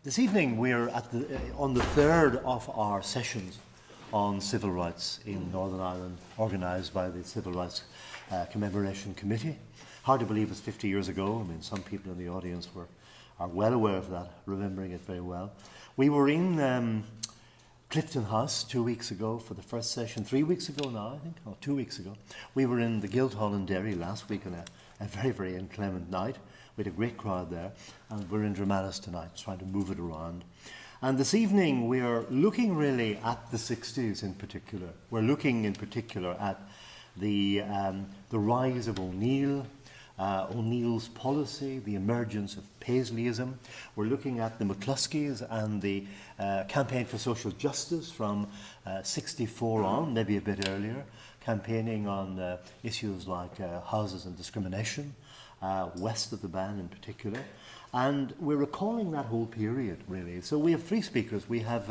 This evening we're on the third of our sessions on civil rights in Northern Ireland, organised by the Civil Rights Commemoration Committee. Hard to believe it's 50 years ago. I mean, some people in the audience are well aware of that, remembering it very well. We were in Clifton House 2 weeks ago for the first session. 3 weeks ago now, I think, or 2 weeks ago. We were in the Guildhall in Derry last week on a very, very inclement night. We had a great crowd there, and we're in Drumalis tonight, trying to move it around. And this evening, we are looking really at the 60s in particular. We're looking in particular at the rise of O'Neill, O'Neill's policy, the emergence of Paisleyism. We're looking at the McCluskeys and the campaign for social justice from 64 on, maybe a bit earlier, campaigning on issues like houses and discrimination, west of the Ban in particular. And we're recalling that whole period, really. So we have three speakers. We have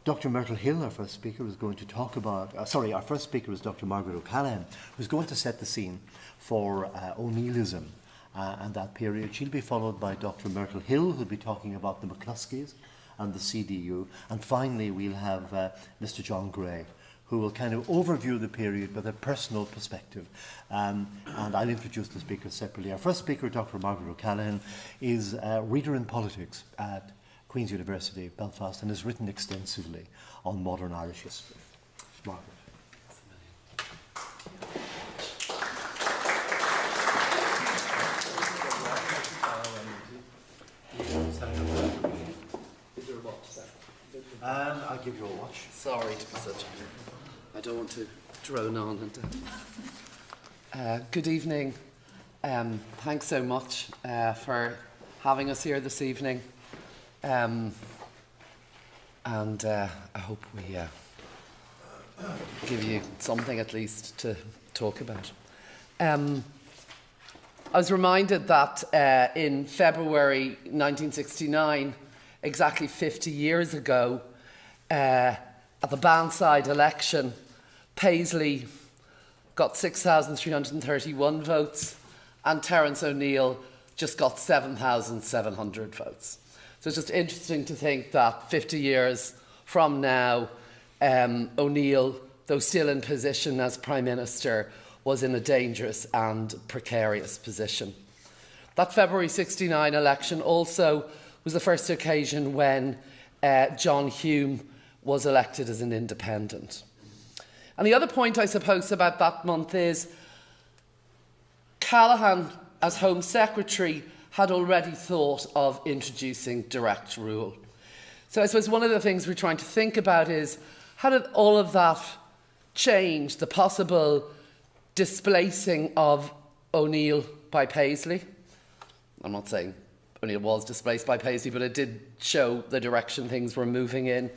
Dr. Myrtle Hill, our first speaker, is going to talk about... our first speaker is Dr. Margaret O'Callaghan, who's going to set the scene for O'Neillism and that period. She'll be followed by Dr. Myrtle Hill, who'll be talking about the McCluskeys and the CDU. And finally, we'll have Mr. John Gray, who will kind of overview the period with a personal perspective. And I'll introduce the speakers separately. Our first speaker, Dr. Margaret O'Callaghan, is a reader in politics at Queen's University, Belfast, and has written extensively on modern Irish history. Margaret. I'll give you a watch. Sorry to be such I don't want to drone on. Good evening. Thanks so much for having us here this evening. And I hope we give you something at least to talk about. I was reminded that in February 1969, exactly 50 years ago, at the Bandside election, Paisley got 6,331 votes and Terence O'Neill just got 7,700 votes. So it's just interesting to think that 50 years from now, O'Neill, though still in position as Prime Minister, was in a dangerous and precarious position. That February 69 election also was the first occasion when John Hume was elected as an independent. And the other point, I suppose, about that month is Callaghan, as Home Secretary, had already thought of introducing direct rule. So I suppose one of the things we're trying to think about is how did all of that change the possible displacing of O'Neill by Paisley? I'm not saying O'Neill was displaced by Paisley, but it did show the direction things were moving in.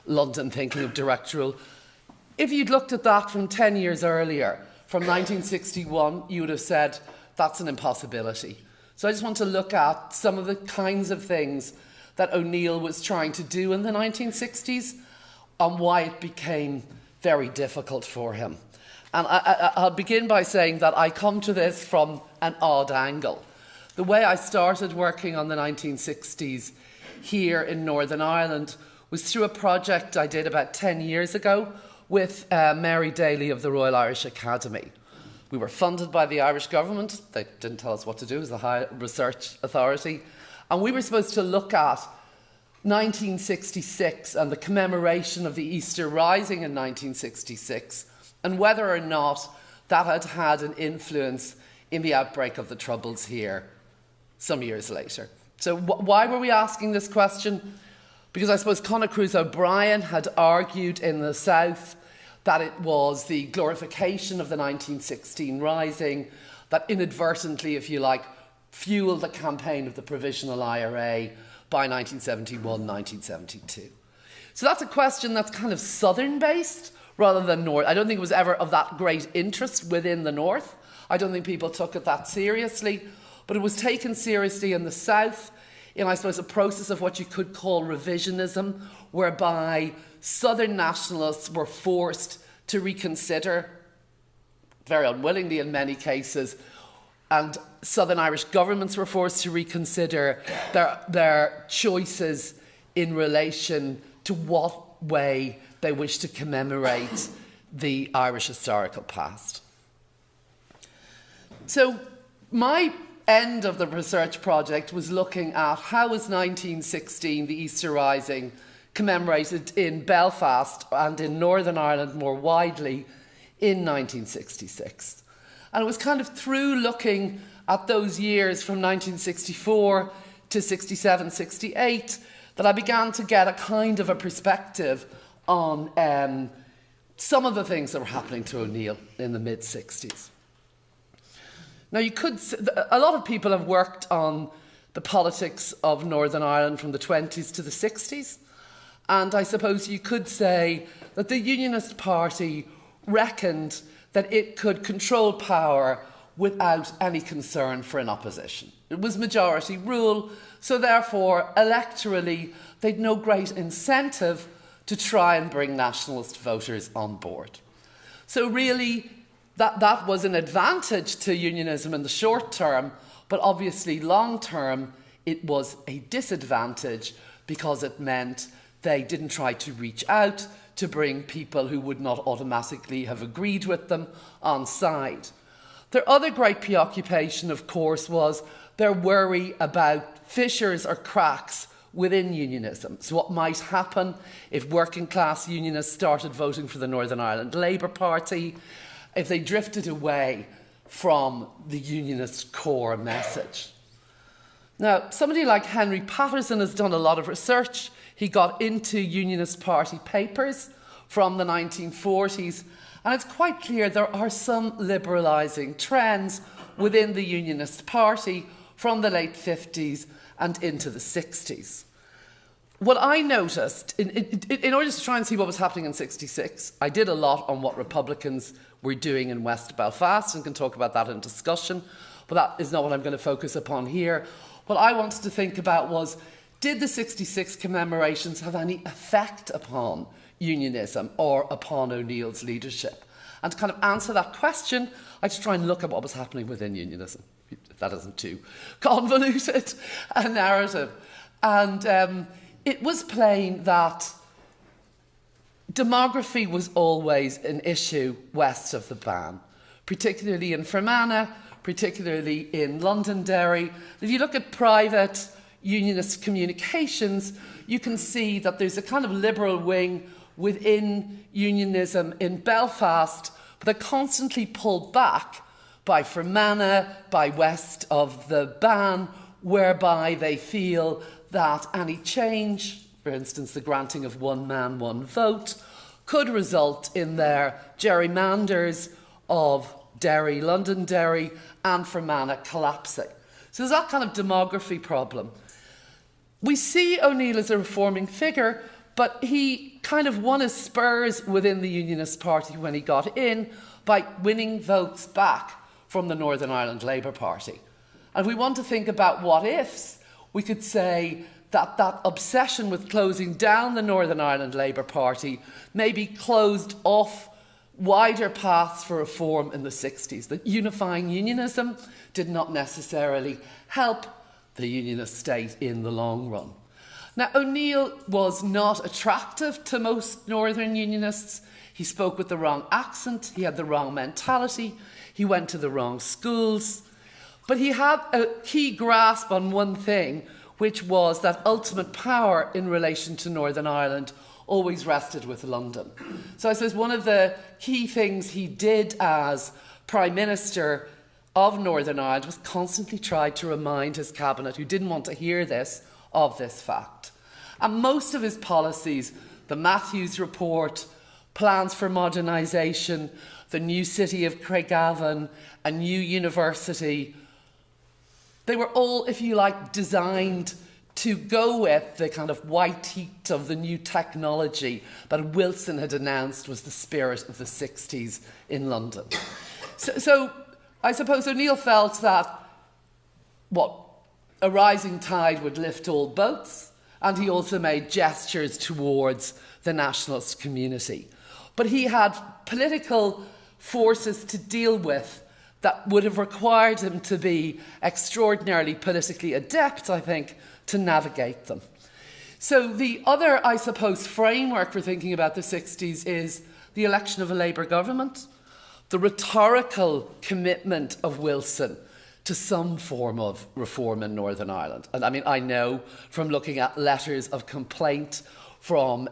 London thinking of direct rule. If you'd looked at that from 10 years earlier, from 1961, you would have said that's an impossibility. So I just want to look at some of the kinds of things that O'Neill was trying to do in the 1960s and why it became very difficult for him. And I'll begin by saying that I come to this from an odd angle. The way I started working on the 1960s here in Northern Ireland was through a project I did about 10 years ago with Mary Daly of the Royal Irish Academy. We were funded by the Irish government. They didn't tell us what to do as the High Research Authority. And we were supposed to look at 1966 and the commemoration of the Easter Rising in 1966 and whether or not that had had an influence in the outbreak of the Troubles here some years later. So why were we asking this question? Because I suppose Conor O'Brien had argued in the South that it was the glorification of the 1916 Rising that inadvertently, if you like, fueled the campaign of the Provisional IRA by 1971, 1972. So that's a question that's kind of southern-based rather than north. I don't think it was ever of that great interest within the north. I don't think people took it that seriously, but it was taken seriously in the south in, I suppose, a process of what you could call revisionism, whereby Southern nationalists were forced to reconsider, very unwillingly in many cases, and Southern Irish governments were forced to reconsider their choices in relation to what way they wish to commemorate the Irish historical past. So my end of the research project was looking at how was 1916, the Easter Rising, commemorated in Belfast and in Northern Ireland more widely in 1966. And it was kind of through looking at those years from 1964 to 67, 68 that I began to get a kind of a perspective on some of the things that were happening to O'Neill in the mid-60s. Now, a lot of people have worked on the politics of Northern Ireland from the 20s to the 60s. And I suppose you could say that the Unionist Party reckoned that it could control power without any concern for an opposition. It was majority rule, so therefore, electorally, they'd no great incentive to try and bring nationalist voters on board. So really, that was an advantage to unionism in the short term, but obviously long term, it was a disadvantage because it meant they didn't try to reach out to bring people who would not automatically have agreed with them on side. Their other great preoccupation, of course, was their worry about fissures or cracks within unionism. So what might happen if working class unionists started voting for the Northern Ireland Labour Party, if they drifted away from the unionist core message. Now, somebody like Henry Patterson has done a lot of research. He got into Unionist Party papers from the 1940s, and it's quite clear there are some liberalising trends within the Unionist Party from the late 50s and into the 60s. What I noticed, in order to try and see what was happening in 66, I did a lot on what Republicans were doing in West Belfast and can talk about that in discussion, but that is not what I'm going to focus upon here. What I wanted to think about was, did the 66 commemorations have any effect upon unionism or upon O'Neill's leadership? And to kind of answer that question, I had to try and look at what was happening within unionism, if that isn't too convoluted a narrative. And it was plain that demography was always an issue west of the Bann, particularly in Fermanagh, particularly in Londonderry. If you look at private unionist communications, you can see that there's a kind of liberal wing within unionism in Belfast, but they're constantly pulled back by Fermanagh, by west of the Bann, whereby they feel that any change, for instance, the granting of one man, one vote, could result in their gerrymanders of Derry, Londonderry, and Fermanagh collapsing. So there's that kind of demography problem. We see O'Neill as a reforming figure, but he kind of won his spurs within the Unionist Party when he got in by winning votes back from the Northern Ireland Labour Party. And if we want to think about what ifs, we could say that that obsession with closing down the Northern Ireland Labour Party maybe closed off wider paths for reform in the 60s, that unifying unionism did not necessarily help the unionist state in the long run. Now, O'Neill was not attractive to most Northern Unionists. He spoke with the wrong accent, he had the wrong mentality, he went to the wrong schools, but he had a key grasp on one thing, which was that ultimate power in relation to Northern Ireland always rested with London. So I suppose one of the key things he did as Prime Minister of Northern Ireland was constantly try to remind his cabinet, who didn't want to hear this, of this fact. And most of his policies, the Matthews Report, plans for modernisation, the new city of Craigavon, a new university, they were all, if you like, designed to go with the kind of white heat of the new technology that Wilson had announced was the spirit of the 60s in London. So I suppose O'Neill felt that, a rising tide would lift all boats, and he also made gestures towards the nationalist community. But he had political forces to deal with that would have required him to be extraordinarily politically adept, I think, to navigate them. So the other, I suppose, framework for thinking about the 60s is the election of a Labour government, the rhetorical commitment of Wilson to some form of reform in Northern Ireland. And I mean, I know from looking at letters of complaint from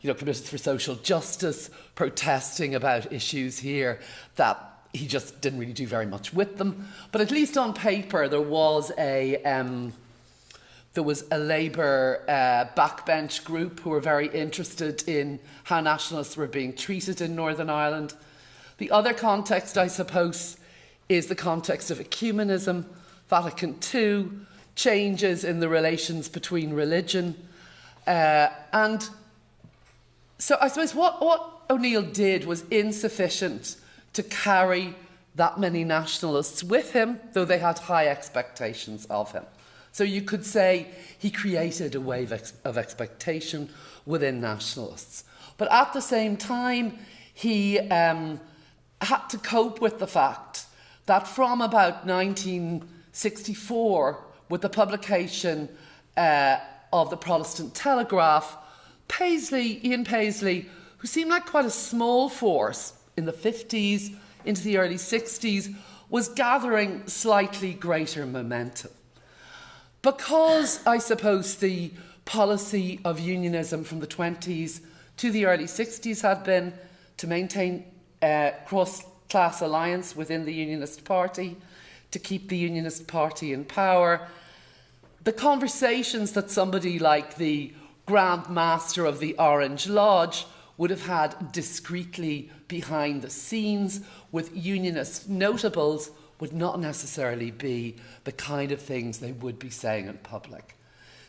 Committees for Social Justice protesting about issues here that he just didn't really do very much with them. But at least on paper, there was a Labour backbench group who were very interested in how nationalists were being treated in Northern Ireland. The other context, I suppose, is the context of ecumenism, Vatican II, changes in the relations between religion. And so I suppose what O'Neill did was insufficient to carry that many nationalists with him, though they had high expectations of him. So you could say he created a wave of expectation within nationalists. But at the same time, he had to cope with the fact that from about 1964, with the publication of the Protestant Telegraph, Ian Paisley, who seemed like quite a small force in the 50s into the early 60s, was gathering slightly greater momentum. Because, I suppose, the policy of unionism from the 20s to the early 60s had been to maintain cross-class alliance within the Unionist Party, to keep the Unionist Party in power, the conversations that somebody like the Grand Master of the Orange Lodge would have had discreetly behind the scenes with Unionist notables would not necessarily be the kind of things they would be saying in public.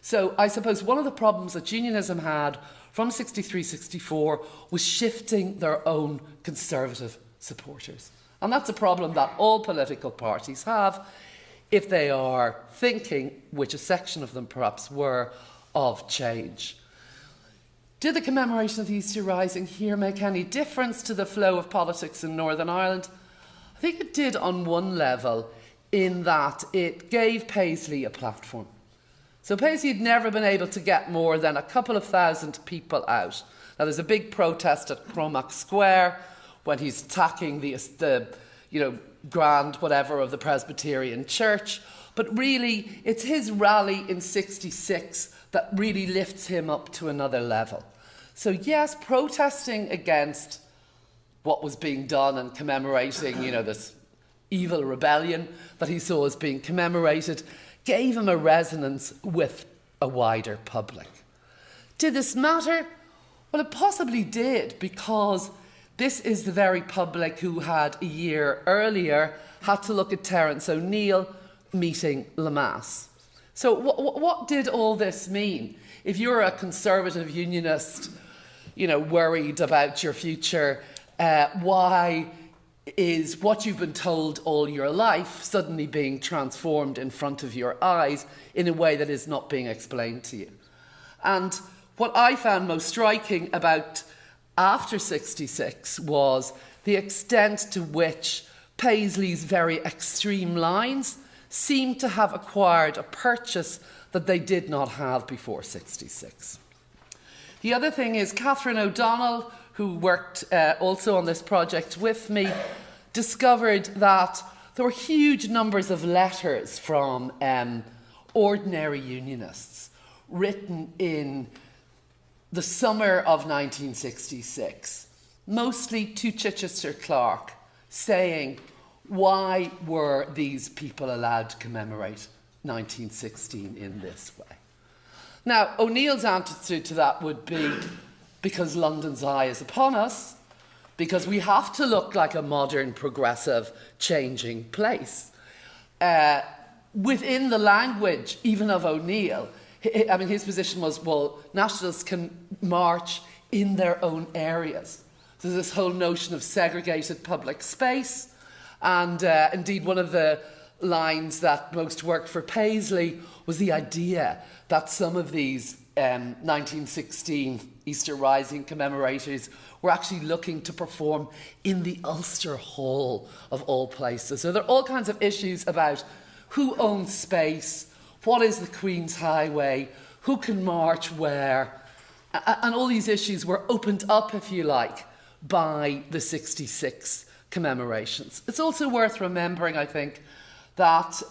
So I suppose one of the problems that Unionism had from 63-64 was shifting their own conservative supporters. And that's a problem that all political parties have if they are thinking, which a section of them perhaps were, of change. Did the commemoration of the Easter Rising here make any difference to the flow of politics in Northern Ireland? I think it did on one level, in that it gave Paisley a platform. So Paisley had never been able to get more than a couple of thousand people out. Now there's a big protest at Cromac Square when he's attacking the grand whatever of the Presbyterian Church. But really, it's his rally in 66 that really lifts him up to another level. So yes, protesting against what was being done and commemorating, this evil rebellion that he saw as being commemorated, gave him a resonance with a wider public. Did this matter? Well, it possibly did, because this is the very public who had a year earlier had to look at Terence O'Neill meeting Lemass. So what did all this mean? If you're a conservative unionist, worried about your future, why is what you've been told all your life suddenly being transformed in front of your eyes in a way that is not being explained to you? And what I found most striking about after 66 was the extent to which Paisley's very extreme lines seemed to have acquired a purchase that they did not have before 66. The other thing is Catherine O'Donnell, who worked also on this project with me, discovered that there were huge numbers of letters from ordinary unionists written in the summer of 1966, mostly to Chichester Clark, saying, why were these people allowed to commemorate 1916 in this way? Now, O'Neill's answer to that would be, because London's eye is upon us, because we have to look like a modern, progressive, changing place. Within the language, even of O'Neill, his position was, well, nationalists can march in their own areas. So there's this whole notion of segregated public space. And indeed, one of the lines that most worked for Paisley was the idea that some of these 1916 Easter Rising commemorators were actually looking to perform in the Ulster Hall of all places. So there are all kinds of issues about who owns space, what is the Queen's Highway, who can march where, and all these issues were opened up, if you like, by the 66 commemorations. It's also worth remembering, I think, that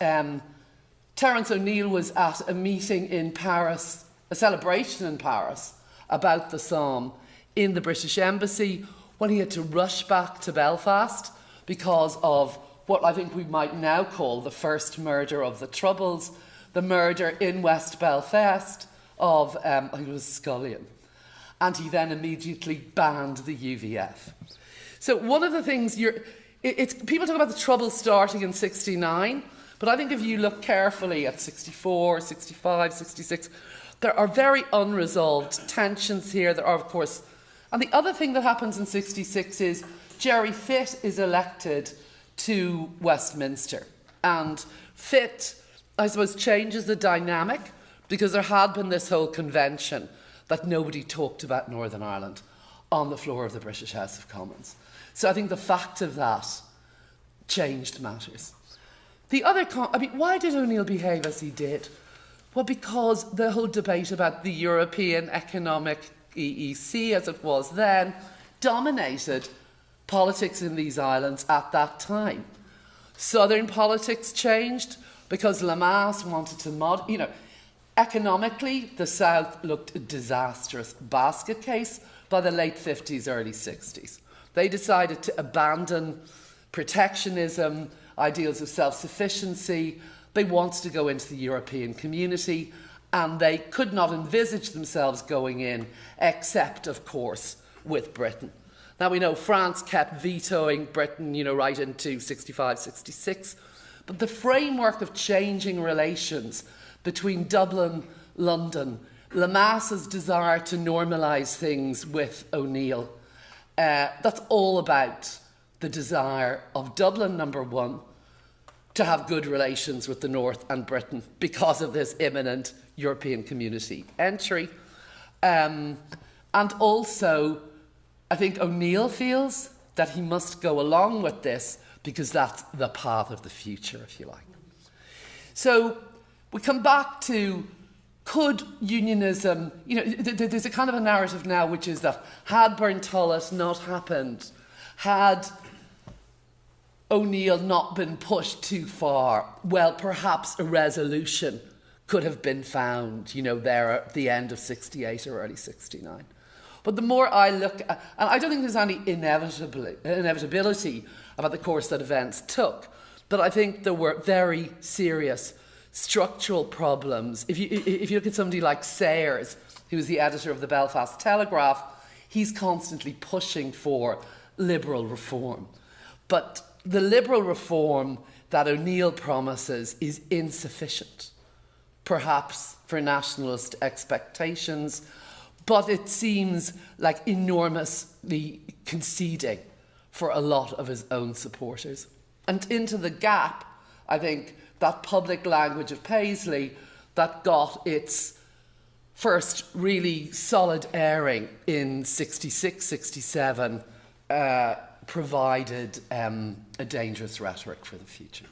Terence O'Neill was at a meeting in Paris, a celebration in Paris, about the Psalm in the British Embassy when he had to rush back to Belfast because of what I think we might now call the first murder of the Troubles, the murder in West Belfast of, I think it was Scullion. And he then immediately banned the UVF. So one of the things people talk about the Troubles starting in 69, but I think if you look carefully at 64, 65, 66, there are very unresolved tensions here. There are, of course, and the other thing that happens in 66 is Gerry Fitt is elected to Westminster. And Fitt, I suppose, changes the dynamic because there had been this whole convention that nobody talked about Northern Ireland on the floor of the British House of Commons. So I think the fact of that changed matters. The other, why did O'Neill behave as he did? Well, because the whole debate about the European Economic EEC, as it was then, dominated politics in these islands at that time. Southern politics changed because Lamass wanted to economically, the South looked a disastrous basket case by the late 50s, early 60s. They decided to abandon protectionism, ideals of self-sufficiency. They wanted to go into the European community, and they could not envisage themselves going in, except, of course, with Britain. Now, we know France kept vetoing Britain, right into 65, 66, but the framework of changing relations between Dublin, London, Lamass's desire to normalise things with O'Neill, that's all about the desire of Dublin, number one, to have good relations with the North and Britain because of this imminent European community entry. And also, I think O'Neill feels that he must go along with this because that's the path of the future, if you like. So we come back to, could unionism, there's a kind of a narrative now which is that had Burntullet not happened, had O'Neill not been pushed too far, well, perhaps a resolution could have been found, there at the end of 68 or early 69. But the more I look at, and I don't think there's any inevitability about the course that events took, but I think there were very serious structural problems. If you look at somebody like Sayers, who was the editor of the Belfast Telegraph, he's constantly pushing for liberal reform. But the liberal reform that O'Neill promises is insufficient, perhaps for nationalist expectations, but it seems like enormously conceding for a lot of his own supporters. And into the gap, I think, that public language of Paisley that got its first really solid airing in 66, 67, provided a dangerous rhetoric for the future.